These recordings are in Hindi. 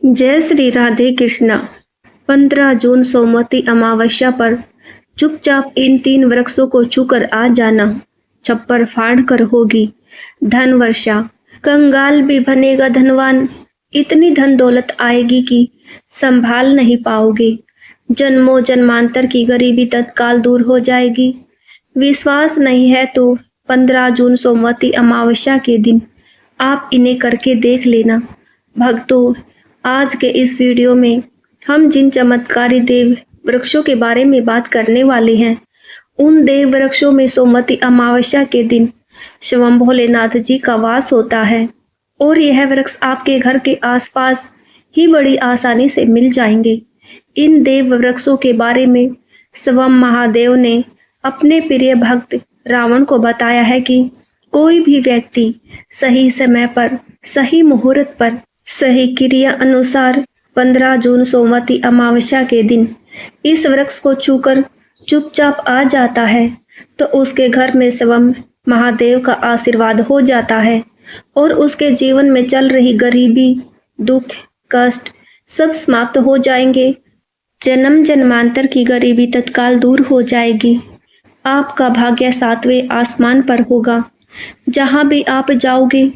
जय श्री राधे कृष्णा। 15 जून सोमवती अमावस्या पर चुपचाप इन 3 वृक्षों को छूकर आ जाना। छप्पर फाड़ कर होगी धन वर्षा, कंगाल भी बनेगा धनवान। इतनी धन दौलत आएगी कि संभाल नहीं पाओगे। जन्मों जन्मांतर की गरीबी तत्काल दूर हो जाएगी। विश्वास नहीं है तो 15 जून सोमवती अमावस्या के दिन आप इन्हें करके देख लेना। भक्तों, आज के इस वीडियो में हम जिन चमत्कारी देव वृक्षों के बारे में बात करने वाले हैं, उन देव वृक्षों में सोमवती अमावस्या के दिन स्वयं भोलेनाथ जी का वास होता है और यह वृक्ष आपके घर के आसपास ही बड़ी आसानी से मिल जाएंगे। इन देव वृक्षों के बारे में स्वयं महादेव ने अपने प्रिय भक्त रावण को बताया है कि कोई भी व्यक्ति सही समय पर, सही मुहूर्त पर, सही क्रिया अनुसार 15 जून सोमवती अमावस्या के दिन इस वृक्ष को छूकर चुपचाप आ जाता है तो उसके घर में स्वयं महादेव का आशीर्वाद हो जाता है और उसके जीवन में चल रही गरीबी, दुख, कष्ट सब समाप्त हो जाएंगे। जन्म जन्मांतर की गरीबी तत्काल दूर हो जाएगी। आपका भाग्य 7वें आसमान पर होगा। जहाँ भी आप जाओगे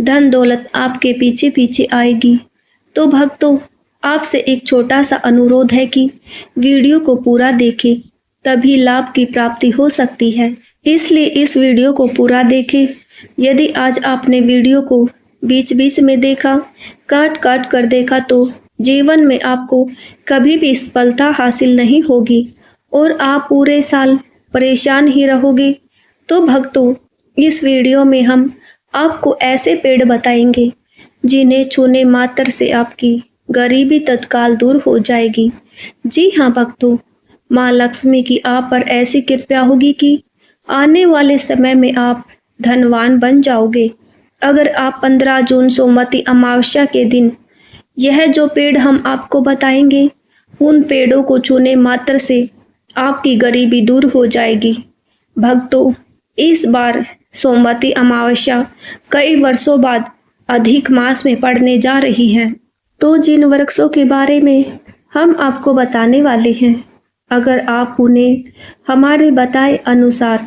धन दौलत आपके पीछे पीछे आएगी। तो भक्तों, आपसे एक छोटा सा अनुरोध है कि वीडियो को पूरा देखें, तभी लाभ की प्राप्ति हो सकती है। इसलिए इस वीडियो को पूरा देखें। यदि आज आपने वीडियो को बीच बीच में देखा, काट काट कर देखा तो जीवन में आपको कभी भी सफलता हासिल नहीं होगी और आप पूरे साल परेशान ही रहोगे। तो भक्तों, इस वीडियो में हम आपको ऐसे पेड़ बताएंगे जिन्हें छूने मात्र से आपकी गरीबी तत्काल दूर हो जाएगी। जी हाँ भक्तों, माँ लक्ष्मी की आप पर ऐसी कृपा होगी कि आने वाले समय में आप धनवान बन जाओगे। अगर आप 15 जून सोमवती अमावस्या के दिन यह जो पेड़ हम आपको बताएंगे, उन पेड़ों को छूने मात्र से आपकी गरीबी दूर हो जाएगी। भक्तों, इस बार सोमवती अमावस्या कई वर्षों बाद अधिक मास में पड़ने जा रही है। तो जिन वृक्षों के बारे में हम आपको बताने वाले हैं, अगर आप उन्हें हमारे बताए अनुसार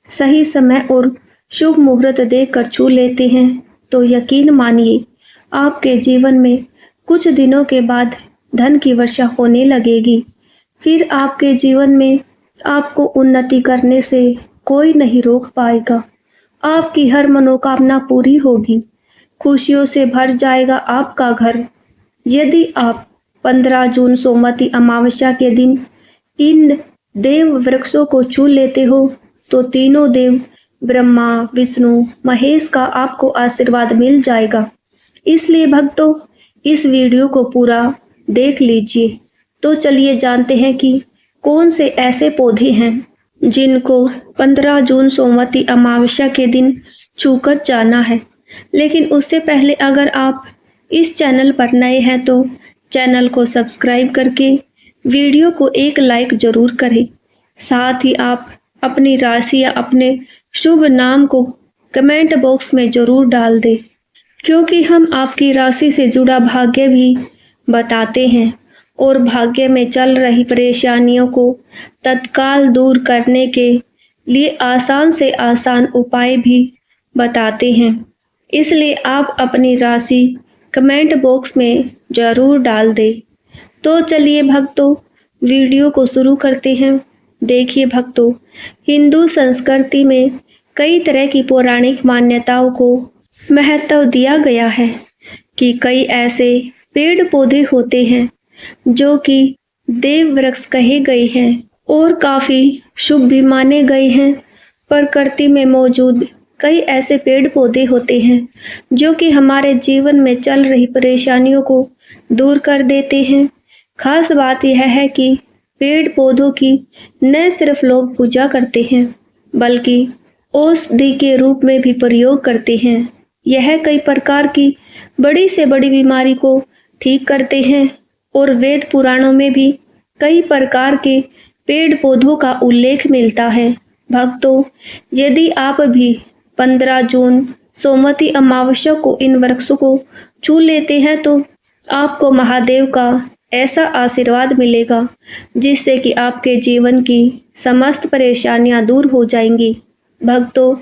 सही समय और शुभ मुहूर्त देखकर छू लेते हैं तो यकीन मानिए आपके जीवन में कुछ दिनों के बाद धन की वर्षा होने लगेगी। फिर आपके जीवन में आपको उन्नति करने से कोई नहीं रोक पाएगा। आपकी हर मनोकामना पूरी होगी। खुशियों से भर जाएगा आपका घर। यदि आप 15 जून सोमवती अमावस्या के दिन इन देव वृक्षों को छू लेते हो तो तीनों देव ब्रह्मा, विष्णु, महेश का आपको आशीर्वाद मिल जाएगा। इसलिए भक्तों, इस वीडियो को पूरा देख लीजिए। तो चलिए जानते हैं कि कौन से ऐसे पौधे हैं जिनको 15 जून सोमवती अमावस्या के दिन छूकर जाना है। लेकिन उससे पहले अगर आप इस चैनल पर नए हैं तो चैनल को सब्सक्राइब करके वीडियो को एक लाइक जरूर करें। साथ ही आप अपनी राशि या अपने शुभ नाम को कमेंट बॉक्स में जरूर डाल दें, क्योंकि हम आपकी राशि से जुड़ा भाग्य भी बताते हैं और भाग्य में चल रही परेशानियों को तत्काल दूर करने के लिए आसान से आसान उपाय भी बताते हैं। इसलिए आप अपनी राशि कमेंट बॉक्स में ज़रूर डाल दें। तो चलिए भक्तों, वीडियो को शुरू करते हैं। देखिए भक्तों, हिंदू संस्कृति में कई तरह की पौराणिक मान्यताओं को महत्व दिया गया है कि कई ऐसे पेड़ पौधे होते हैं जो कि देव वृक्ष कहे गए हैं और काफ़ी शुभ भी माने गए हैं। प्रकृति में मौजूद कई ऐसे पेड़ पौधे होते हैं जो कि हमारे जीवन में चल रही परेशानियों को दूर कर देते हैं। खास बात यह है कि पेड़ पौधों की न सिर्फ लोग पूजा करते हैं बल्कि औषधि के रूप में भी प्रयोग करते हैं। यह कई प्रकार की बड़ी से बड़ी बीमारी को ठीक करते हैं और वेद पुराणों में भी कई प्रकार के पेड़ पौधों का उल्लेख मिलता है। भक्तों, यदि आप भी 15 जून सोमवती अमावस्या को इन वृक्षों को छू लेते हैं तो आपको महादेव का ऐसा आशीर्वाद मिलेगा जिससे कि आपके जीवन की समस्त परेशानियां दूर हो जाएंगी। भक्तों,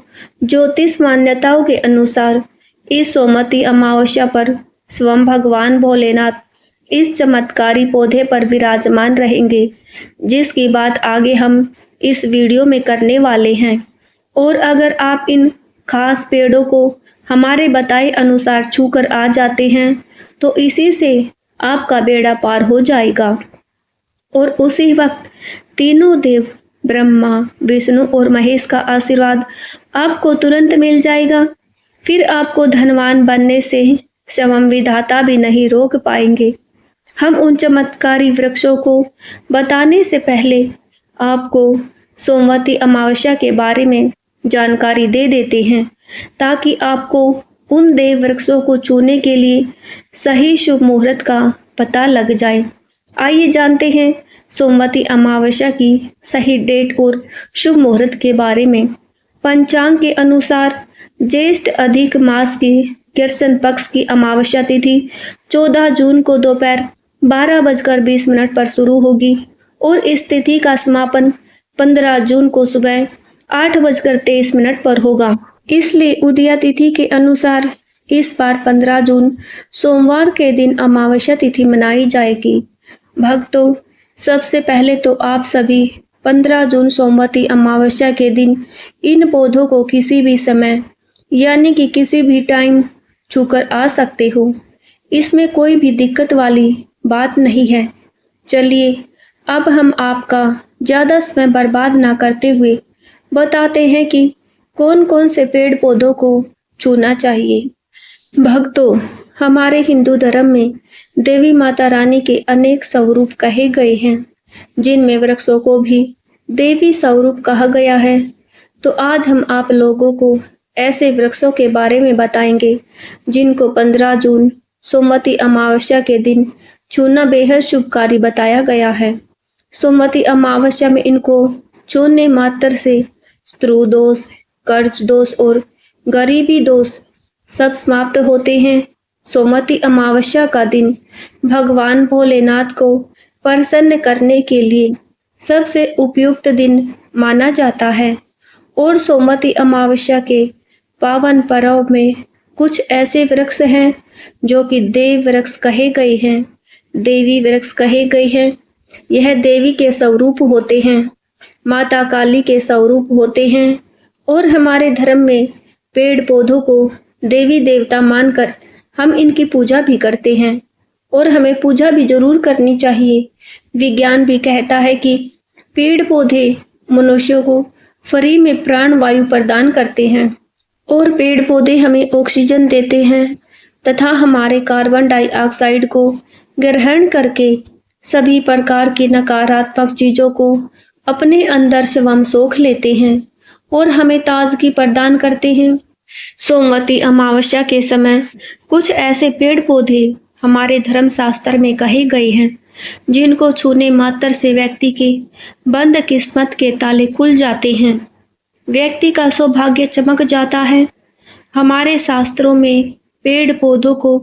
ज्योतिष मान्यताओं के अनुसार इस सोमवती अमावस्या पर स्वयं भगवान भोलेनाथ इस चमत्कारी पौधे पर विराजमान रहेंगे, जिसकी बात आगे हम इस वीडियो में करने वाले हैं। और अगर आप इन खास पेड़ों को हमारे बताए अनुसार छूकर आ जाते हैं तो इसी से आपका बेड़ा पार हो जाएगा और उसी वक्त तीनों देव ब्रह्मा, विष्णु और महेश का आशीर्वाद आपको तुरंत मिल जाएगा। फिर आपको धनवान बनने से स्वयं विधाता भी नहीं रोक पाएंगे। हम उन चमत्कारी वृक्षों को बताने से पहले आपको सोमवती अमावस्या के बारे में जानकारी दे देते हैं ताकि आपको उन देव वृक्षों को चुनने के लिए सही शुभ मुहूर्त का पता लग जाए। आइए जानते हैं सोमवती अमावस्या की सही डेट और शुभ मुहूर्त के बारे में। पंचांग के अनुसार ज्येष्ठ अधिक मास की कृष्ण पक्ष की अमावस्या तिथि 14 जून को दोपहर 12:20 पर शुरू होगी और इस तिथि का समापन 15 जून को सुबह 8:23 पर होगा। इसलिए उदया तिथि के अनुसार इस बार 15 जून सोमवार के दिन अमावस्या तिथि मनाई जाएगी। भक्तों, सबसे पहले तो आप सभी 15 जून सोमवती अमावस्या के दिन इन पौधों को किसी भी समय यानी कि किसी भी टाइम छूकर आ सकते हो। इसमें कोई भी दिक्कत वाली बात नहीं है। चलिए अब हम आपका ज़्यादा समय बर्बाद ना करते हुए बताते हैं कि कौन कौन से पेड़ पौधों को छूना चाहिए। भक्तों, हमारे हिंदू धर्म में देवी माता रानी के अनेक स्वरूप कहे गए हैं, जिनमें वृक्षों को भी देवी स्वरूप कहा गया है। तो आज हम आप लोगों को ऐसे वृक्षों के बारे में बताएंगे जिनको 15 जून सोमवती अमावस्या के दिन छूना बेहद शुभकारी बताया गया है। सोमवती अमावस्या में इनको छूने मात्र से स्त्रु दोष, कर्ज दोष और गरीबी दोष सब समाप्त होते हैं। सोमवती अमावस्या का दिन भगवान भोलेनाथ को प्रसन्न करने के लिए सबसे उपयुक्त दिन माना जाता है और सोमवती अमावस्या के पावन पर्व में कुछ ऐसे वृक्ष हैं जो कि देव वृक्ष कहे गए हैं, देवी वृक्ष कहे गए हैं। यह देवी के स्वरूप होते हैं, माता काली के स्वरूप होते हैं और हमारे धर्म में पेड़ पौधों को देवी देवता मानकर हम इनकी पूजा भी करते हैं और हमें पूजा भी जरूर करनी चाहिए। विज्ञान भी कहता है कि पेड़ पौधे मनुष्यों को फ्री में प्राण वायु प्रदान करते हैं और पेड़ पौधे हमें ऑक्सीजन देते हैं तथा हमारे कार्बन डाइऑक्साइड को ग्रहण करके सभी प्रकार की नकारात्मक चीज़ों को अपने अंदर स्वयं सोख लेते हैं और हमें ताजगी प्रदान करते हैं। सोमवती अमावस्या के समय कुछ ऐसे पेड़ पौधे हमारे धर्म शास्त्र में कहे गए हैं जिनको छूने मात्र से व्यक्ति के बंद किस्मत के ताले खुल जाते हैं, व्यक्ति का सौभाग्य चमक जाता है। हमारे शास्त्रों में पेड़ पौधों को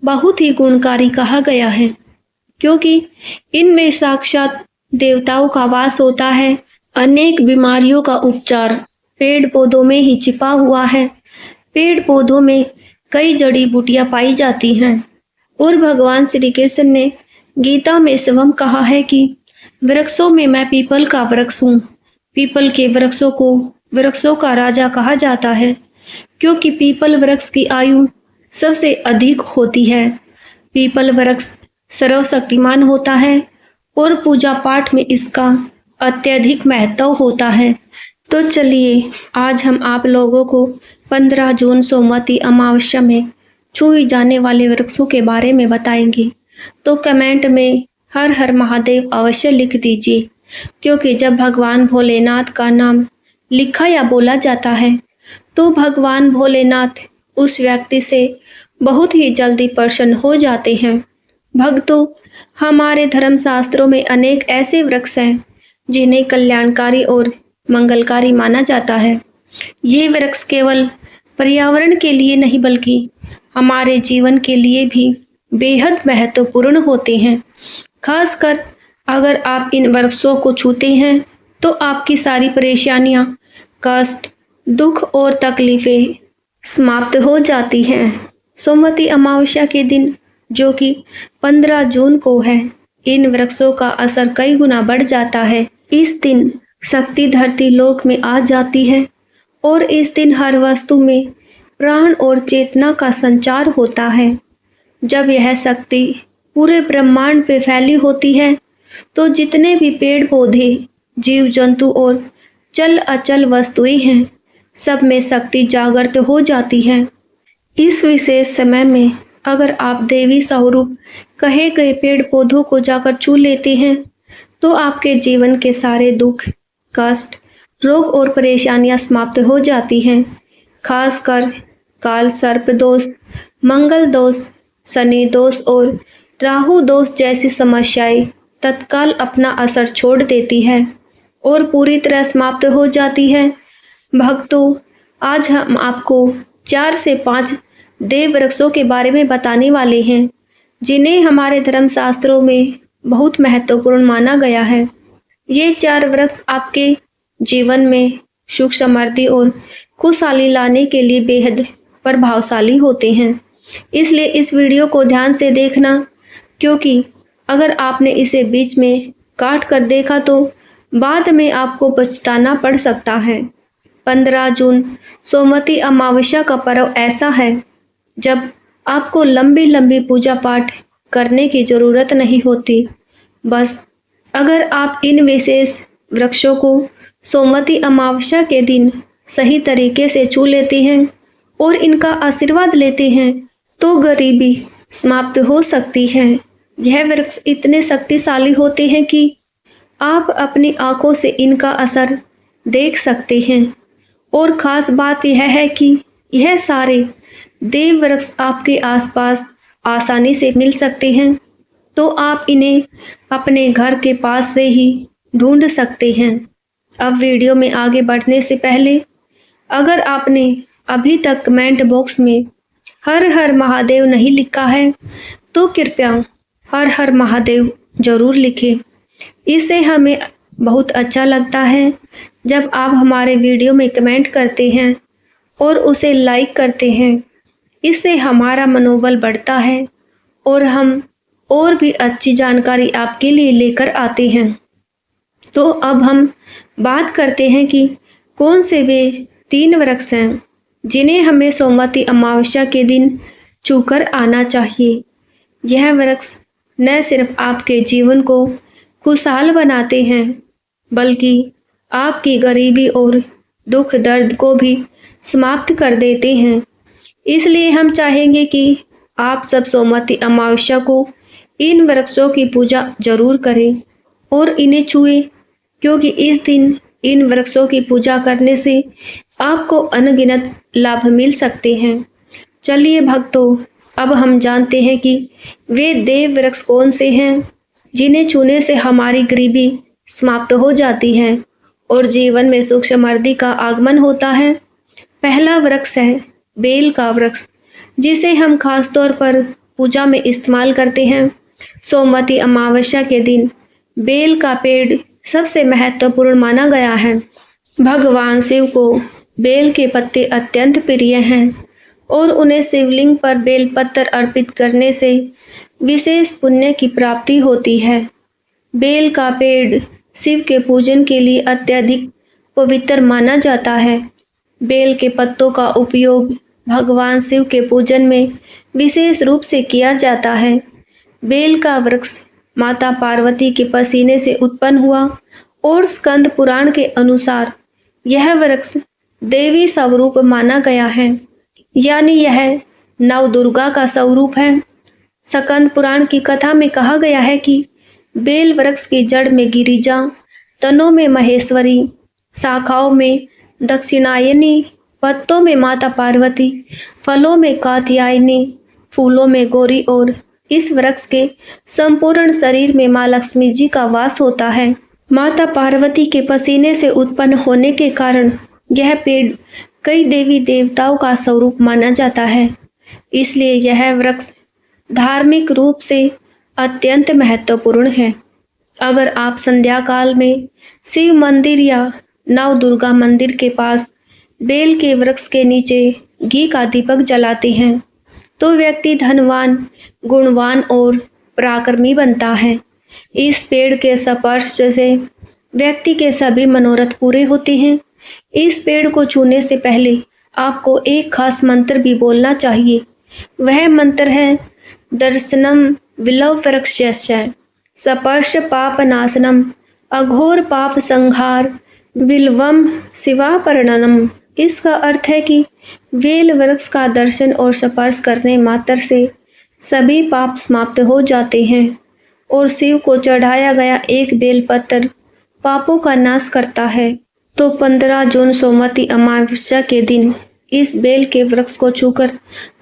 बहुत ही गुणकारी कहा गया है क्योंकि इनमें साक्षात देवताओं का वास होता है। अनेक बीमारियों का उपचार पेड़ पौधों में ही छिपा हुआ है। पेड़ पौधों में कई जड़ी बूटियां पाई जाती हैं और भगवान श्री कृष्ण ने गीता में स्वयं कहा है कि वृक्षों में मैं पीपल का वृक्ष हूँ। पीपल के वृक्षों को वृक्षों का राजा कहा जाता है क्योंकि पीपल वृक्ष की आयु सबसे अधिक होती है। पीपल वृक्ष सर्वशक्तिमान होता है और पूजा पाठ में इसका अत्यधिक महत्व होता है। तो चलिए आज हम आप लोगों को 15 जून सोमवती अमावस्या में छुए जाने वाले वृक्षों के बारे में बताएंगे। तो कमेंट में हर हर महादेव अवश्य लिख दीजिए क्योंकि जब भगवान भोलेनाथ का नाम लिखा या बोला जाता है तो भगवान भोलेनाथ उस व्यक्ति से बहुत ही जल्दी प्रसन्न हो जाते हैं। भक्तों, हमारे धर्म शास्त्रों में अनेक ऐसे वृक्ष हैं जिन्हें कल्याणकारी और मंगलकारी माना जाता है। ये वृक्ष केवल पर्यावरण के लिए नहीं बल्कि हमारे जीवन के लिए भी बेहद महत्वपूर्ण होते हैं। खासकर अगर आप इन वृक्षों को छूते हैं तो आपकी सारी परेशानियां, कष्ट, दुख और तकलीफें समाप्त हो जाती हैं। सोमवती अमावस्या के दिन, जो कि 15 जून को है, इन वृक्षों का असर कई गुना बढ़ जाता है। इस दिन शक्ति धरती लोक में आ जाती है और इस दिन हर वस्तु में प्राण और चेतना का संचार होता है। जब यह शक्ति पूरे ब्रह्मांड पे फैली होती है तो जितने भी पेड़ पौधे, जीव जंतु और चल अचल वस्तुएं हैं, सब में शक्ति जागृत हो जाती है। इस विशेष समय में अगर आप देवी स्वरूप कहे गए पेड़ पौधों को जाकर छू लेते हैं तो आपके जीवन के सारे दुख, कष्ट, रोग और परेशानियां समाप्त हो जाती हैं। खासकर काल सर्प दोष, मंगल दोष, शनि दोष और राहु दोष जैसी समस्याएं तत्काल अपना असर छोड़ देती है और पूरी तरह समाप्त हो जाती है। भक्तों, आज हम आपको 4 से 5 देव वृक्षों के बारे में बताने वाले हैं जिन्हें हमारे धर्मशास्त्रों में बहुत महत्वपूर्ण माना गया है। ये 4 वृक्ष आपके जीवन में सुख, समृद्धि और खुशहाली लाने के लिए बेहद प्रभावशाली होते हैं। इसलिए इस वीडियो को ध्यान से देखना, क्योंकि अगर आपने इसे बीच में काट कर देखा तो बाद में आपको पछताना पड़ सकता है। 15 जून सोमवती अमावस्या का पर्व ऐसा है जब आपको लंबी लंबी पूजा पाठ करने की ज़रूरत नहीं होती। बस अगर आप इन विशेष वृक्षों को सोमवती अमावस्या के दिन सही तरीके से छू लेते हैं और इनका आशीर्वाद लेते हैं तो गरीबी समाप्त हो सकती है। यह वृक्ष इतने शक्तिशाली होते हैं कि आप अपनी आंखों से इनका असर देख सकते हैं और ख़ास बात यह है कि यह सारे देव वृक्ष आपके आसपास आसानी से मिल सकते हैं, तो आप इन्हें अपने घर के पास से ही ढूंढ सकते हैं। अब वीडियो में आगे बढ़ने से पहले अगर आपने अभी तक कमेंट बॉक्स में हर हर महादेव नहीं लिखा है तो कृपया हर हर महादेव जरूर लिखें। इससे हमें बहुत अच्छा लगता है जब आप हमारे वीडियो में कमेंट करते हैं और उसे लाइक करते हैं। इससे हमारा मनोबल बढ़ता है और हम और भी अच्छी जानकारी आपके लिए लेकर आते हैं। तो अब हम बात करते हैं कि कौन से वे 3 वृक्ष हैं जिन्हें हमें सोमवती अमावस्या के दिन छूकर आना चाहिए। यह वृक्ष न सिर्फ आपके जीवन को खुशहाल बनाते हैं, बल्कि आपकी गरीबी और दुख दर्द को भी समाप्त कर देते हैं। इसलिए हम चाहेंगे कि आप सब सोमवती अमावस्या को इन वृक्षों की पूजा जरूर करें और इन्हें छुएं, क्योंकि इस दिन इन वृक्षों की पूजा करने से आपको अनगिनत लाभ मिल सकते हैं। चलिए भक्तों, अब हम जानते हैं कि वे देव वृक्ष कौन से हैं जिन्हें छूने से हमारी गरीबी समाप्त हो जाती है और जीवन में सुख समृद्धि का आगमन होता है। पहला वृक्ष है बेल का वृक्ष, जिसे हम खास तौर पर पूजा में इस्तेमाल करते हैं। सोमवती अमावस्या के दिन बेल का पेड़ सबसे महत्वपूर्ण माना गया है। भगवान शिव को बेल के पत्ते अत्यंत प्रिय हैं और उन्हें शिवलिंग पर बेल पत्र अर्पित करने से विशेष पुण्य की प्राप्ति होती है। बेल का पेड़ शिव के पूजन के लिए अत्यधिक पवित्र माना जाता है। बेल के पत्तों का उपयोग भगवान शिव के पूजन में विशेष रूप से किया जाता है। बेल का वृक्ष माता पार्वती के पसीने से उत्पन्न हुआ और स्कंद पुराण के अनुसार यह वृक्ष देवी स्वरूप माना गया है, यानी यह नवदुर्गा का स्वरूप है। स्कंद पुराण की कथा में कहा गया है कि बेल वृक्ष की जड़ में गिरिजा, तनों में महेश्वरी, शाखाओं में दक्षिणायनी, पत्तों में माता पार्वती, फलों में कात्यायनी, फूलों में गौरी और इस वृक्ष के संपूर्ण शरीर में माँ लक्ष्मी जी का वास होता है। माता पार्वती के पसीने से उत्पन्न होने के कारण यह पेड़ कई देवी देवताओं का स्वरूप माना जाता है। इसलिए यह वृक्ष धार्मिक रूप से अत्यंत महत्वपूर्ण है। अगर आप संध्या काल में शिव मंदिर या नव दुर्गा मंदिर के पास बेल के वृक्ष के नीचे घी का दीपक जलाते हैं तो व्यक्ति धनवान, गुणवान और पराक्रमी बनता है। इस पेड़ के स्पर्श से व्यक्ति के सभी मनोरथ पूरे होते हैं। इस पेड़ को छूने से पहले आपको एक खास मंत्र भी बोलना चाहिए। वह मंत्र है दर्शनम विलव वृक्षस्य स्पर्श पाप नाशनम अघोर पाप संहार विल्वम शिवापर्णनम। इसका अर्थ है कि बेल वृक्ष का दर्शन और स्पर्श करने मात्र से सभी पाप समाप्त हो जाते हैं और शिव को चढ़ाया गया एक बेलपत्र पापों का नाश करता है। तो 15 जून सोमवती अमावस्या के दिन इस बेल के वृक्ष को छूकर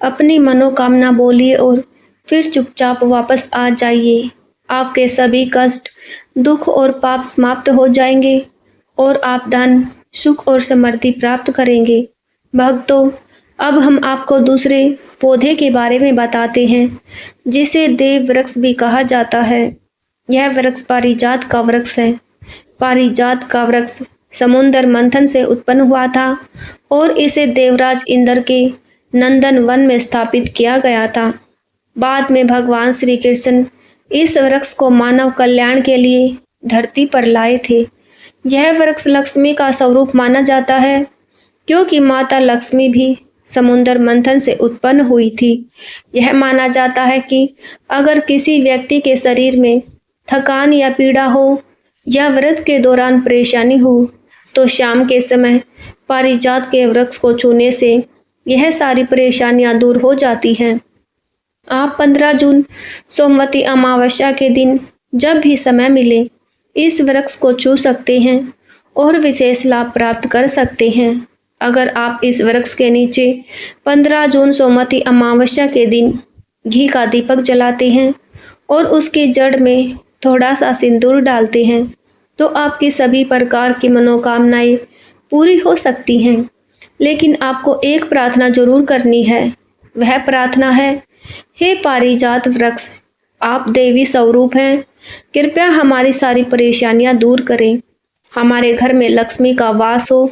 अपनी मनोकामना बोलिए और फिर चुपचाप वापस आ जाइए। आपके सभी कष्ट, दुख और पाप समाप्त हो जाएंगे और आप धन, सुख और समृद्धि प्राप्त करेंगे। भक्तों, अब हम आपको दूसरे पौधे के बारे में बताते हैं जिसे देव वृक्ष भी कहा जाता है। यह वृक्ष पारिजात का वृक्ष है। पारिजात का वृक्ष समुद्र मंथन से उत्पन्न हुआ था और इसे देवराज इंद्र के नंदन वन में स्थापित किया गया था। बाद में भगवान श्री कृष्ण इस वृक्ष को मानव कल्याण के लिए धरती पर लाए थे। यह वृक्ष लक्ष्मी का स्वरूप माना जाता है क्योंकि माता लक्ष्मी भी समुद्र मंथन से उत्पन्न हुई थी। यह माना जाता है कि अगर किसी व्यक्ति के शरीर में थकान या पीड़ा हो या व्रत के दौरान परेशानी हो तो शाम के समय पारिजात के वृक्ष को छूने से यह सारी परेशानियां दूर हो जाती हैं। आप 15 जून सोमवती अमावस्या के दिन जब भी समय मिले इस वृक्ष को छू सकते हैं और विशेष लाभ प्राप्त कर सकते हैं। अगर आप इस वृक्ष के नीचे 15 जून सोमवती अमावस्या के दिन घी का दीपक जलाते हैं और उसकी जड़ में थोड़ा सा सिंदूर डालते हैं तो आपकी सभी प्रकार की मनोकामनाएं पूरी हो सकती हैं। लेकिन आपको एक प्रार्थना जरूर करनी है। वह प्रार्थना है, हे पारिजात वृक्ष, आप देवी स्वरूप हैं, कृपया हमारी सारी परेशानियां दूर करें। हमारे घर में लक्ष्मी का वास हो,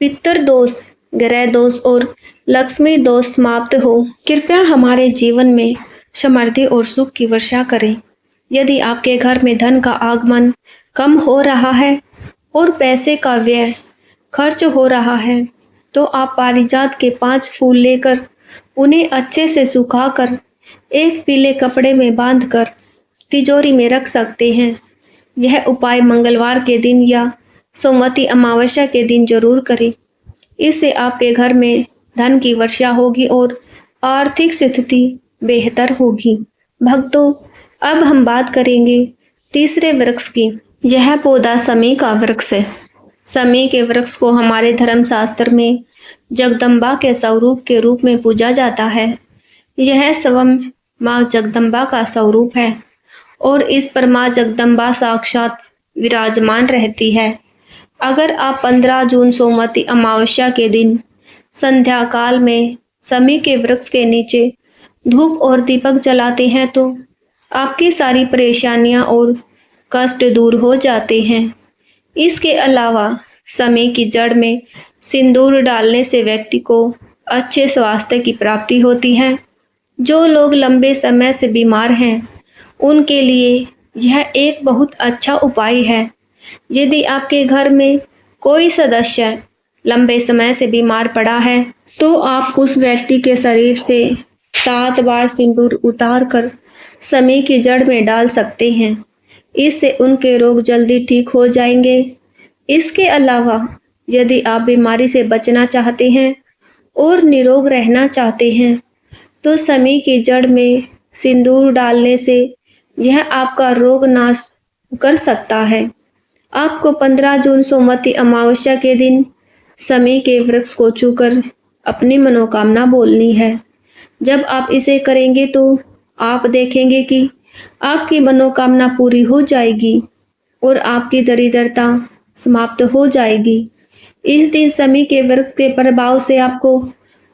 पितृ दोष, ग्रह दोष और लक्ष्मी दोष समाप्त हो। कृपया हमारे जीवन में समृद्धि और सुख की वर्षा करें। यदि आपके घर में धन का आगमन कम हो रहा है और पैसे का व्यय खर्च हो रहा है तो आप पारिजात के 5 फूल लेकर उन्हें अच्छे से सुखाकर एक पीले कपड़े में बांधकर तिजोरी में रख सकते हैं। यह उपाय मंगलवार के दिन या सोमवती अमावस्या के दिन जरूर करें। इससे आपके घर में धन की वर्षा होगी और आर्थिक स्थिति बेहतर होगी। भक्तों, अब हम बात करेंगे तीसरे वृक्ष की। यह पौधा समी का वृक्ष है। समी के वृक्ष को हमारे धर्मशास्त्र में जगदम्बा के स्वरूप के रूप में पूजा जाता है। यह स्वयं माँ जगदम्बा का स्वरूप है और इस पर माँ जगदम्बा साक्षात विराजमान रहती है। अगर आप 15 जून सोमवती अमावस्या के दिन संध्या काल में समी के वृक्ष के नीचे धूप और दीपक जलाते हैं तो आपकी सारी परेशानियां और कष्ट दूर हो जाते हैं। इसके अलावा समी की जड़ में सिंदूर डालने से व्यक्ति को अच्छे स्वास्थ्य की प्राप्ति होती है। जो लोग लंबे समय से बीमार हैं उनके लिए यह एक बहुत अच्छा उपाय है। यदि आपके घर में कोई सदस्य लंबे समय से बीमार पड़ा है तो आप उस व्यक्ति के शरीर से 7 बार सिंदूर उतार कर समी की जड़ में डाल सकते हैं। इससे उनके रोग जल्दी ठीक हो जाएंगे। इसके अलावा यदि आप बीमारी से बचना चाहते हैं और निरोग रहना चाहते हैं तो समी की जड़ में सिंदूर डालने से यह आपका रोग नाश कर सकता है। आपको 15 जून सोमवती अमावस्या के दिन समी के वृक्ष को छूकर अपनी मनोकामना बोलनी है। जब आप इसे करेंगे तो आप देखेंगे कि आपकी मनोकामना पूरी हो जाएगी और आपकी दरिद्रता समाप्त हो जाएगी। इस दिन समी के वृक्ष के प्रभाव से आपको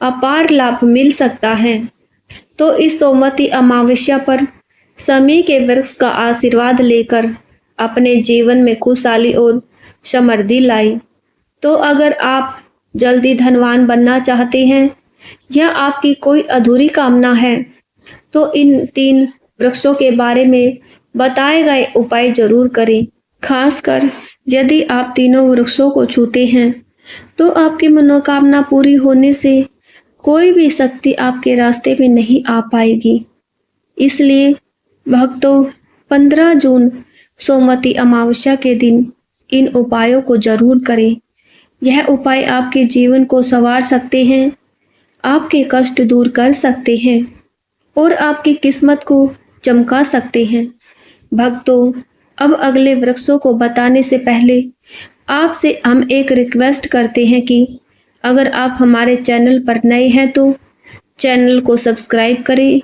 अपार लाभ मिल सकता है। तो इस सोमवती अमावस्या पर शमी के वृक्ष का आशीर्वाद लेकर अपने जीवन में खुशहाली और समृद्धि लाई। तो अगर आप जल्दी धनवान बनना चाहते हैं या आपकी कोई अधूरी कामना है तो इन 3 वृक्षों के बारे में बताए गए उपाय जरूर करें। खासकर यदि आप तीनों वृक्षों को छूते हैं तो आपकी मनोकामना पूरी होने से कोई भी शक्ति आपके रास्ते में नहीं आ पाएगी। इसलिए भक्तों, 15 जून सोमवती अमावस्या के दिन इन उपायों को जरूर करें। यह उपाय आपके जीवन को संवार सकते हैं, आपके कष्ट दूर कर सकते हैं और आपकी किस्मत को चमका सकते हैं। भक्तों, अब अगले वृक्षों को बताने से पहले आपसे हम एक रिक्वेस्ट करते हैं कि अगर आप हमारे चैनल पर नए हैं तो चैनल को सब्सक्राइब करें,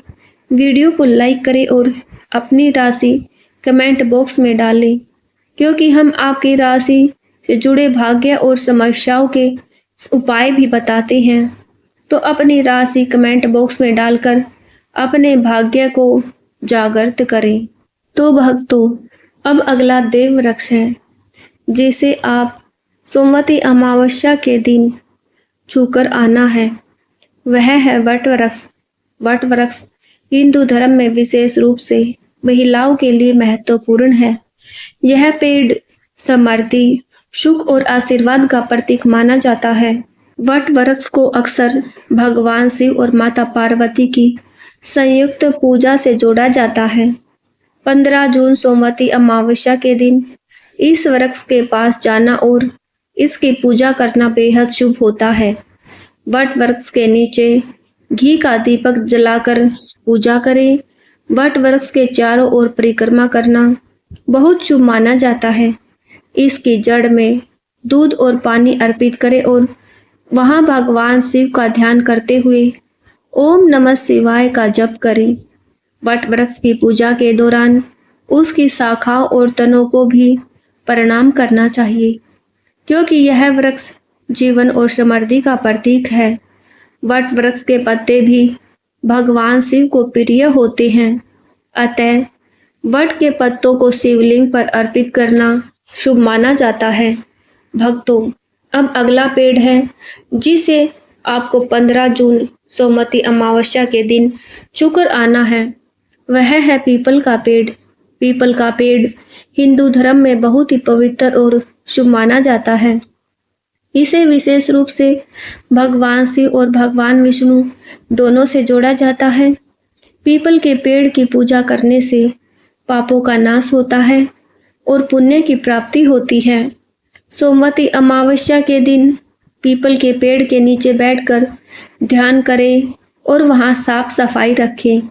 वीडियो को लाइक करें और अपनी राशि कमेंट बॉक्स में डालें, क्योंकि हम आपकी राशि से जुड़े भाग्य और समस्याओं के उपाय भी बताते हैं। तो अपनी राशि कमेंट बॉक्स में डालकर अपने भाग्य को जागृत करें। तो भक्तों, अब अगला देव वृक्ष है जिसे आप सोमवती अमावस्या के दिन छूकर आना है। वह है वट वृक्ष। वट वृक्ष हिंदू धर्म में विशेष रूप से महिलाओं के लिए महत्वपूर्ण है। यह पेड़ समृद्धि, सुख और आशीर्वाद का प्रतीक माना जाता है। वट वृक्ष को अक्सर भगवान शिव और माता पार्वती की संयुक्त पूजा से जोड़ा जाता है। 15 जून सोमवती अमावस्या के दिन इस वृक्ष के पास जाना और इसकी पूजा करना बेहद शुभ होता है। वट वृक्ष के नीचे घी का दीपक जलाकर पूजा करें। वट वृक्ष के चारों ओर परिक्रमा करना बहुत शुभ माना जाता है। इसकी जड़ में दूध और पानी अर्पित करें और वहां भगवान शिव का ध्यान करते हुए ओम नमः शिवाय का जप करें। वट वृक्ष की पूजा के दौरान उसकी शाखाओं और तनों को भी प्रणाम करना चाहिए, क्योंकि यह वृक्ष जीवन और समृद्धि का प्रतीक है। वट वृक्ष के पत्ते भी भगवान शिव को प्रिय होते हैं, अतः वट के पत्तों को शिवलिंग पर अर्पित करना शुभ माना जाता है। भक्तों, अब अगला पेड़ है जिसे आपको 15 जून सोमवती अमावस्या के दिन छूकर आना है। वह है पीपल का पेड़। पीपल का पेड़ हिंदू धर्म में बहुत ही पवित्र और शुभ माना जाता है। इसे विशेष रूप से भगवान शिव और भगवान विष्णु दोनों से जोड़ा जाता है। पीपल के पेड़ की पूजा करने से पापों का नाश होता है और पुण्य की प्राप्ति होती है। सोमवती अमावस्या के दिन पीपल के पेड़ के नीचे बैठकर ध्यान करें और वहां साफ सफाई रखें।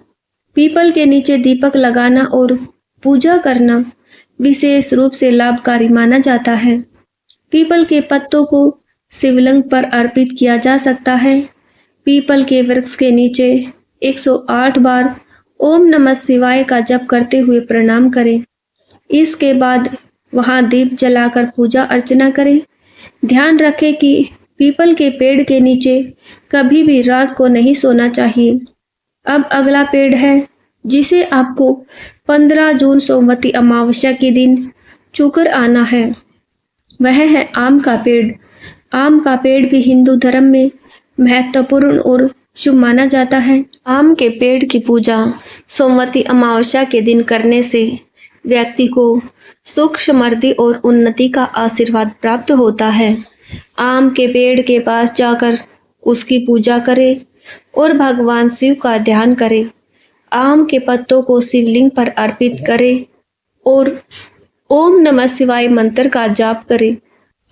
पीपल के नीचे दीपक लगाना और पूजा करना विशेष रूप से लाभकारी माना जाता है। पीपल के पत्तों को शिवलिंग पर अर्पित किया जा सकता है। पीपल के वृक्ष के नीचे 108 बार ओम नमः शिवाय का जप करते हुए प्रणाम करें। इसके बाद वहां दीप जलाकर पूजा अर्चना करें। ध्यान रखें कि पीपल के पेड़ के नीचे कभी भी रात को नहीं सोना चाहिए। अब अगला पेड़ है जिसे आपको 15 जून सोमवती अमावस्या के दिन छूकर आना है। वह है आम का पेड़। आम का पेड़ भी हिंदू धर्म में महत्वपूर्ण और शुभ माना जाता है। आम के पेड़ की पूजा सोमवती अमावस्या के दिन करने से व्यक्ति को सुख, समृद्धि और उन्नति का आशीर्वाद प्राप्त होता है। आम के पेड़ के पास जाकर उसकी पूजा करें और भगवान शिव का ध्यान करें। आम के पत्तों को शिवलिंग पर अर्पित करें और ओम नमः शिवाय मंत्र का जाप करें।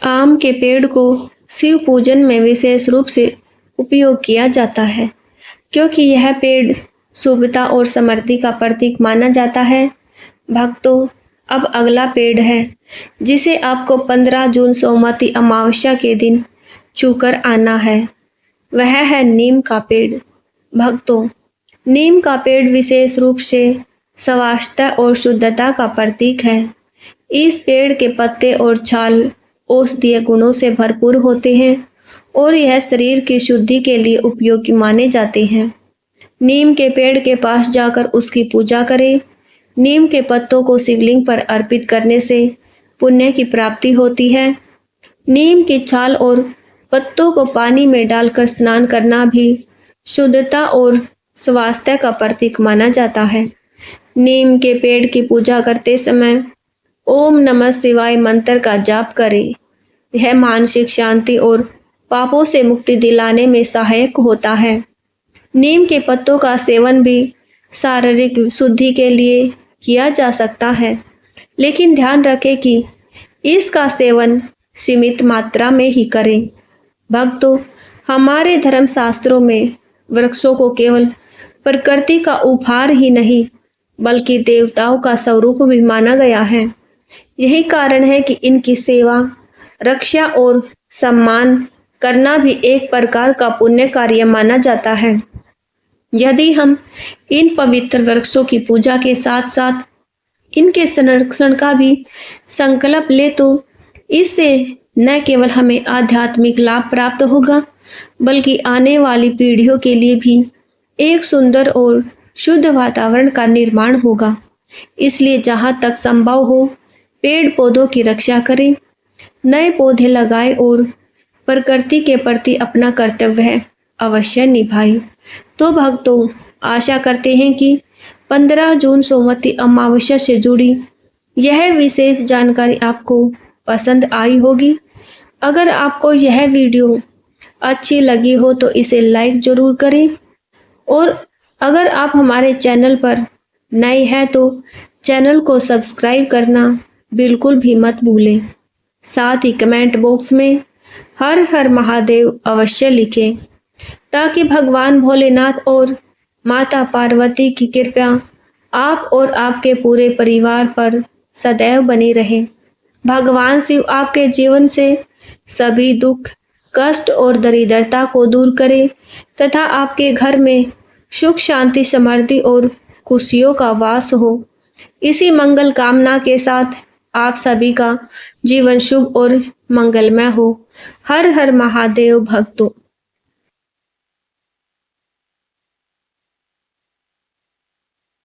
आम के पेड़ को शिव पूजन में विशेष रूप से उपयोग किया जाता है, क्योंकि यह पेड़ शुभता और समृद्धि का प्रतीक माना जाता है। भक्तों, अब अगला पेड़ है जिसे आपको 15 जून सोमवती अमावस्या के दिन छूकर आना है। वह है नीम का पेड़। भक्तों, नीम का पेड़ विशेष रूप से स्वास्थ्य और शुद्धता का प्रतीक है। इस पेड़ के पत्ते और छाल औषधीय गुणों से भरपूर होते हैं और यह शरीर की शुद्धि के लिए उपयोगी माने जाते हैं। नीम के पेड़ के पास जाकर उसकी पूजा करें। नीम के पत्तों को शिवलिंग पर अर्पित करने से पुण्य की प्राप्ति होती है। नीम की छाल और पत्तों को पानी में डालकर स्नान करना भी शुद्धता और स्वास्थ्य का प्रतीक माना जाता है। नीम के पेड़ की पूजा करते समय ओम नमः शिवाय मंत्र का जाप करें। यह मानसिक शांति और पापों से मुक्ति दिलाने में सहायक होता है। नीम के पत्तों का सेवन भी शारीरिक शुद्धि के लिए किया जा सकता है, लेकिन ध्यान रखें कि इसका सेवन सीमित मात्रा में ही करें। भक्तों, हमारे धर्मशास्त्रों में वृक्षों को केवल प्रकृति का उपहार ही नहीं बल्कि देवताओं का स्वरूप भी माना गया है। यही कारण है कि इनकी सेवा, रक्षा और सम्मान करना भी एक प्रकार का पुण्य कार्य माना जाता है। यदि हम इन पवित्र वृक्षों की पूजा के साथ साथ इनके संरक्षण का भी संकल्प ले तो इससे न केवल हमें आध्यात्मिक लाभ प्राप्त होगा बल्कि आने वाली पीढ़ियों के लिए भी एक सुंदर और शुद्ध वातावरण का निर्माण होगा। इसलिए जहाँ तक संभव हो पेड़ पौधों की रक्षा करें, नए पौधे लगाएं और प्रकृति के प्रति अपना कर्तव्य अवश्य निभाएं। तो भक्तों, आशा करते हैं कि 15 जून सोमवती अमावस्या से जुड़ी यह विशेष जानकारी आपको पसंद आई होगी। अगर आपको यह वीडियो अच्छी लगी हो तो इसे लाइक ज़रूर करें और अगर आप हमारे चैनल पर नए हैं तो चैनल को सब्सक्राइब करना बिल्कुल भी मत भूलें। साथ ही कमेंट बॉक्स में हर हर महादेव अवश्य लिखें ताकि भगवान भोलेनाथ और माता पार्वती की कृपा आप और आपके पूरे परिवार पर सदैव बनी रहे। भगवान शिव आपके जीवन से सभी दुख, कष्ट और दरिद्रता को दूर करे तथा आपके घर में सुख, शांति, समृद्धि और खुशियों का वास हो। इसी मंगल कामना के साथ आप सभी का जीवन शुभ और मंगलमय हो। हर हर महादेव भक्तों।